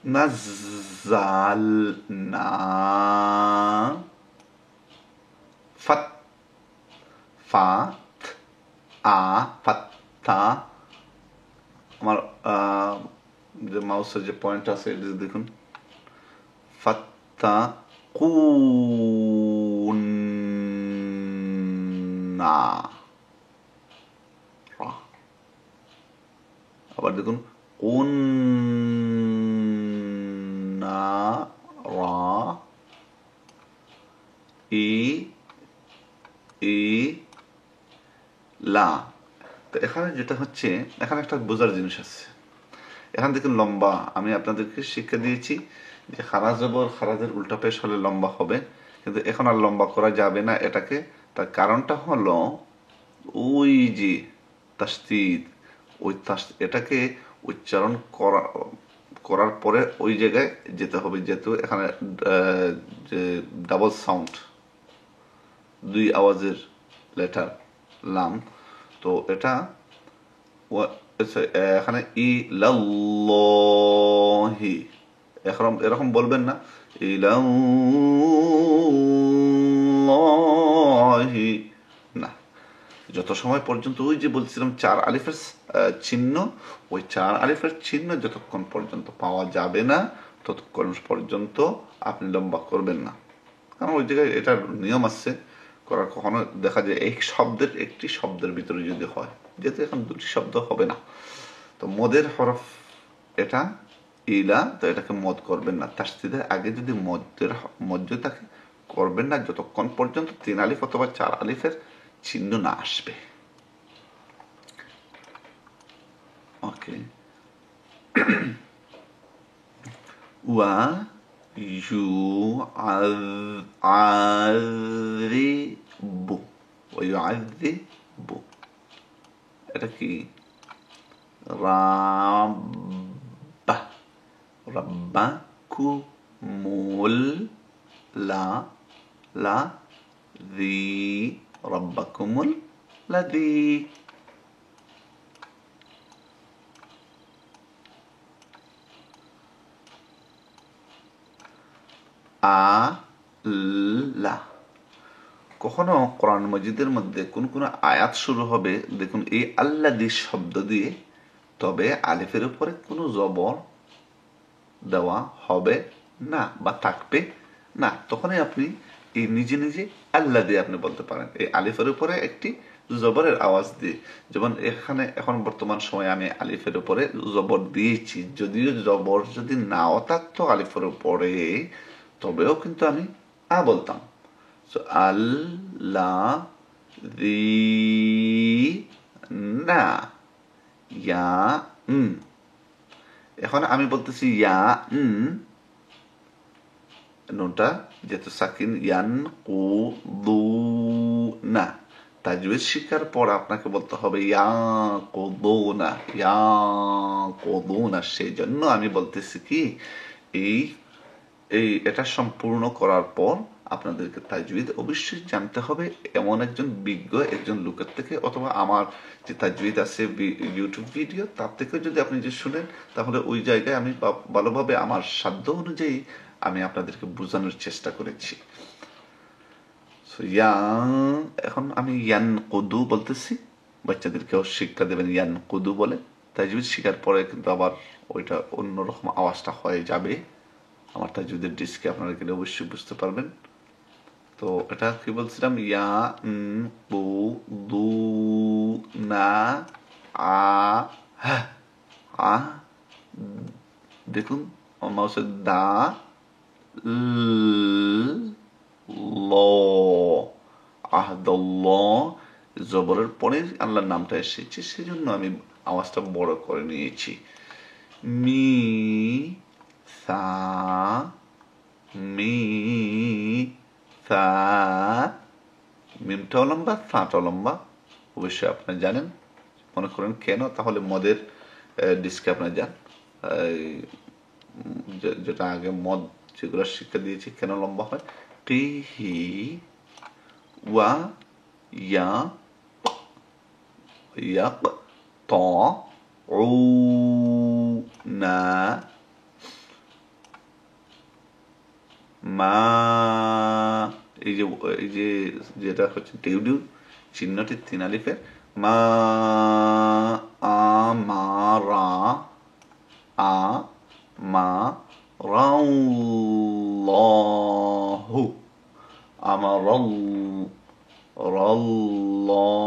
নাজ্জালনা ফাত ফাত ফাত্তা আমার যে মাউসের যে পয়েন্ট আছে এটা দেখুন ফাত্তা কুন্না আবার দেখুন কুন্না রা ই ই লা। তো এখানে যেটা হচ্ছে, এখানে একটা বোঝার জিনিস আছে। এখানে দেখুন লম্বা, আমি আপনাদেরকে শিক্ষা দিয়েছি যে খারা জবর খারাজের উল্টা পেশ হলে লম্বা হবে, কিন্তু এখন আর লম্বা করা যাবে না এটাকে। তার কারণটা হলো ওই যে তাসদিদ, ওই এটাকে উচ্চারণ করার পরে ওই জায়গায় যেতে হবে, যেহেতু এখানে যে ডাবল সাউন্ড, দুই আওয়াজের লেটার লাম, তো এটা এখানে ইলাল্লাহি এরকম বলবেন না, ইলাল্লাহি না। যত সময় পর্যন্ত ওই যে বলছিলাম চার আলিফের চিহ্ন, ওই চার আলিফের চিহ্ন যতক্ষণ পর্যন্ত পাওয়া যাবে না ততক্ষণ পর্যন্ত আপনি লম্বা করবেন না। কারণ ওই জায়গায় এটার নিয়ম আছে করার। কখনো দেখা যায় এক শব্দের একটি শব্দের ভিতরে যদি হয়, যেহেতু এখন দুটি শব্দ হবে না, তো মদের হরফ এটা ইলা, তো এটাকে মদ করবেন না। তাসদিদের আগে যদি মধ্য থাকে করবেন না যতক্ষণ পর্যন্ত তিন আলিফ অথবা চার আলিফের চিহ্ন না আসবে। ওকে। ওয়া ইউ আযিবু ওয়া ইউআযিবু, এটা কি রাব্বা রাব্বাকুমুল লা লা ذي ربكم الذي আল্লাহ। কখনো কোরআন মজিদের মধ্যে কোন কোন আয়াত শুরু হবে দেখুন এই আল্লাদি শব্দ দিয়ে, তবে আলিফের উপরে কোনো জবর দেওয়া হবে না বা থাকবে না। তখনই আপনি এই নিজে নিজে আল্লাহ দিয়ে আপনি বলতে পারেন এই আলিফের উপরে একটি জবরের আওয়াজ দিয়ে। যেমন এখানে এখন বর্তমান সময়ে আমি আলিফের উপরে জবর দিয়েছি, যদিও জবর যদি নাও থাকতো আলিফের উপরে, তবেও কিন্তু আমি বলতাম। আল্লাহ না ইয়া এখন আমি বলতেছি ইয়া নুনটা যেহেতু সাকিন, ইয়ান কু দু না, তাজউইদ শিখার পর আপনাকে বলতে হবে ইয়া কুদুনা ইয়া কুদুনা। সেই জন্য আমি বলতেছি কি এই এটা সম্পূর্ণ করার পর আপনাদেরকে তাজউইদ অবশ্যই জানতে হবে এমন একজন বিজ্ঞ একজন লোকের থেকে, অথবা আমার যে তাজউইদ আছে ইউটিউব ভিডিও তার থেকে যদি আপনি যে শুনেন, তাহলে ওই জায়গায় আমি ভালোভাবে আমার সাধ্য অনুযায়ী আমি আপনাদেরকে বোঝানোর চেষ্টা করেছি। এখন আমি ইয়ান কুদু বলতেছি, বাচ্চাদেরকেও শিক্ষা দেবেন ইয়ান কুদু বলে। তাজউইদ শিখার পরে কিন্তু আবার ওইটা অন্যরকম আওয়াজটা হয়ে যাবে। আমার তাজউইদের ডিস্কে আপনারা গেলে অবশ্যই বুঝতে পারবেন। তো এটা কি বলছিলাম, ইয়া কু দু না আ দেখুন মাউসের দা ল আহদাল্লাহ, জবরের পরে আল্লাহর নামটা এসেছে, সেজন্য আমি আওয়াজটা বড় করে নিয়েছি। মি সা মি সা, মিমটাও লম্বা সাটাও লম্বা, অবশ্যই আপনারা জানেন। মনে করেন কেন, তাহলে মদের ডিস্কে আপনারা যান, যেটা আগে মদ যেগুলো শিক্ষা দিয়েছি কেন লম্বা হয়। পিহি ওয়া ইয়া ইয়াক ত উ না মা, এই যে যেটা হচ্ছে টিউডিউ চিহ্নটি 3 আলিফের, মা আমারা, আ মা রাল্লাহু, রাল্লাহু।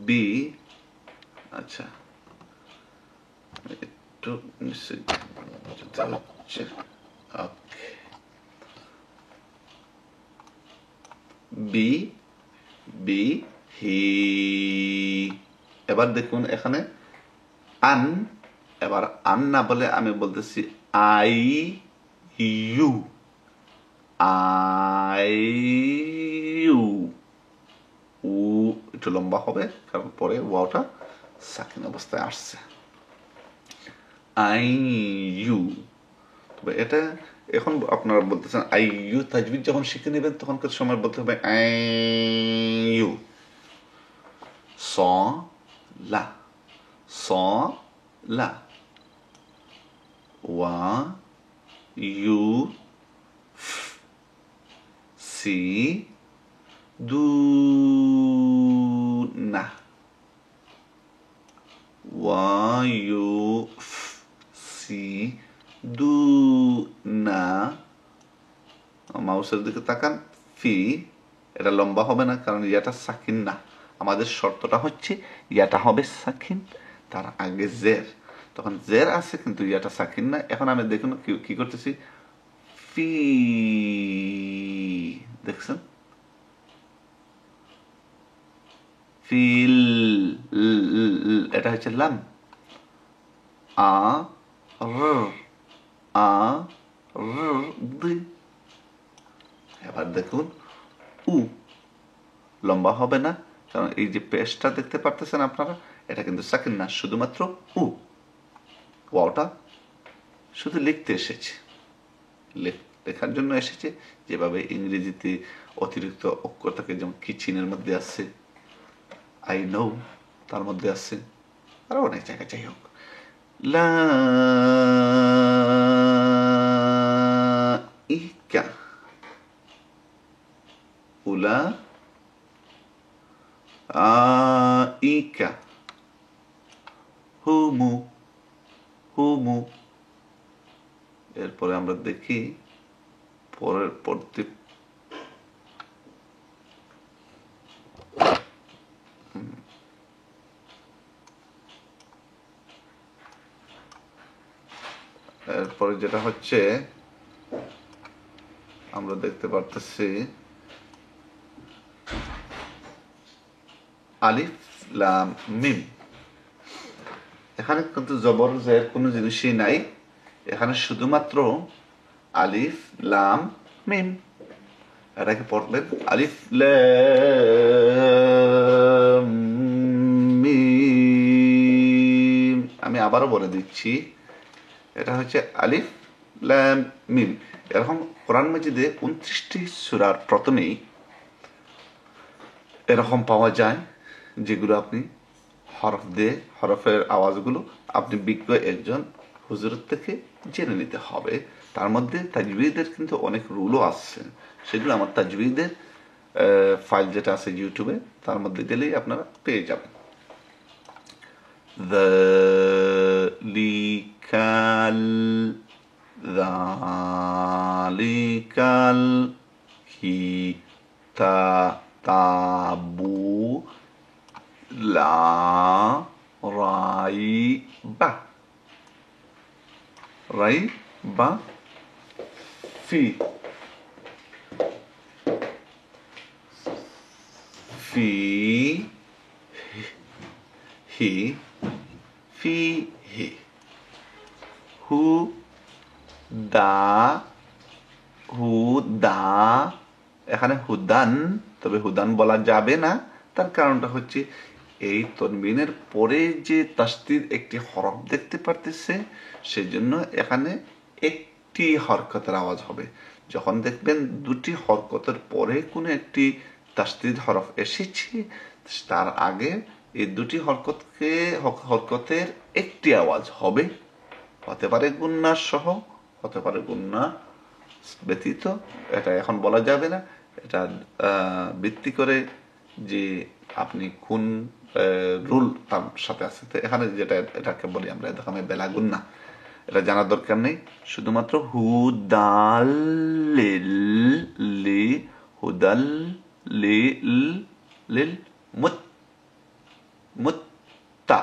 বি, আচ্ছা একটু নিশ্চয়ই যেতে হচ্ছে। ওকে, বি, বি হি। এবার দেখুন এখানে আন, এবার আন না বলে আমি বলতেছি আই ইউ, আই ইউ। উ একটু লম্বা হবে কারণ পরে ওয়াওটা সাকিন অবস্থায় আসছে। I U. তবে এটা এখন আপনারা বলতেছেন আই ইউ, তাজবিদ যখন শিখে নেবেন তখনকার সময় বলতে হবে আই ইউ। স লা, স লা, ওয়া ইউ সি দু না, ওয়া ইউ সি দু না। মাউসের দিকে তাকান, ফি, এটা লম্বা হবে না কারণ ইয়াটা সাকিন না। আমাদের শর্তটা হচ্ছে ইয়াটা হবে সাকিন, তার আগে জের, তখন জের আছে কিন্তু ইয়াটা সাকিন না। এখন আমি দেখুন কি করতেছি, ফি, দেখছেন, ফিল, এটা হচ্ছে লাম, আ র, আ র দি। এবার দেখুন উ, লম্বা হবে না কারণ এই যে পেশটা দেখতে পারতেছেন আপনারা, এটা কিন্তু সাকিন না, শুধুমাত্র উ। ওয়াওটা শুধু লিখতে এসেছে, লেখার জন্য এসেছে, যেভাবে ইংরেজিতে অতিরিক্ত অক্ষর থাকে, যেমন কিচেনের মধ্যে আছে, আই নো তার মধ্যে আছে, আরো অনেক জায়গায়। যাই হোক, লা ইকা, উলা ইকা, হুমু, হুমু। এরপরে আমরা দেখি পরের পড়তে, এরপরে যেটা হচ্ছে আমরা দেখতে পারতেছি আলিফ লাম মিম। এখানে কিন্তু জবর জের কোনো জিনিসই নাই, এখানে শুধুমাত্র আলিফ লাম মিম। এটাকে পড়বেন আলিফ লাম মিম। আমি আবারও বলে দিচ্ছি, এটা হচ্ছে আলিফ লাম মিম। এরকম কোরআন মাজিদে 29টি সূরার প্রথমেই এরকম পাওয়া যায়, যেগুলো আপনি হরফ দিয়ে, হরফের আওয়াজগুলো আপনি বিজ্ঞ একজন হুজুরের থেকে জেনে নিতে হবে। তার মধ্যে তাজবিদের কিন্তু অনেক রুলও আসছে, সেগুলো আমার তাজবিদের ফাইল যেটা আছে ইউটিউবে, তার মধ্যে গেলেই আপনারা পেয়ে যাবেন। যালিকাল কিতাবু লা রাইবা, রাইবা ফি, ফি হি, ফি হি, হু দা, হু দা। এখানে হুদান, তবে হুদান বলা যাবে না, তার কারণটা হচ্ছে এই তনবিনের পরে যে তাসদীদ একটি হরফ দেখতে পারতেছে, সেজন্য এখানে একটি হরকতের আওয়াজ হবে। যখন দেখবেন দুটি হরকতের পরে কোনো একটি তাসদীদ হরফ এসেছে, তার আগে এই দুটি হরকতের একটি আওয়াজ হবে, হতে পারে গুন্না সহ, হতে পারে গুন্না ব্যতীত, এটা এখন বলা যাবে না। এটা ভিত্তি করে যে আপনি কোন রুল তার সাথে আছে। তো এখানে যেটা এটাকে বলি আমরা এখানে বেলা গুন্না, এটা জানার দরকার নেই। শুধুমাত্র হুদাল লি হুদাল লিল মুত্তা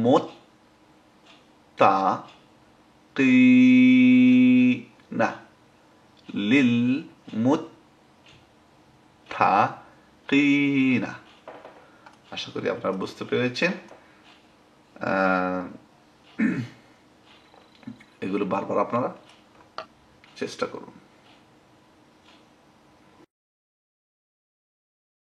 মুত্তাকিনা লিল মুত্তাকিনা। আশা করি আপনারা বুঝতে পেরেছেন। এগুলো বারবার আপনারা চেষ্টা করুন।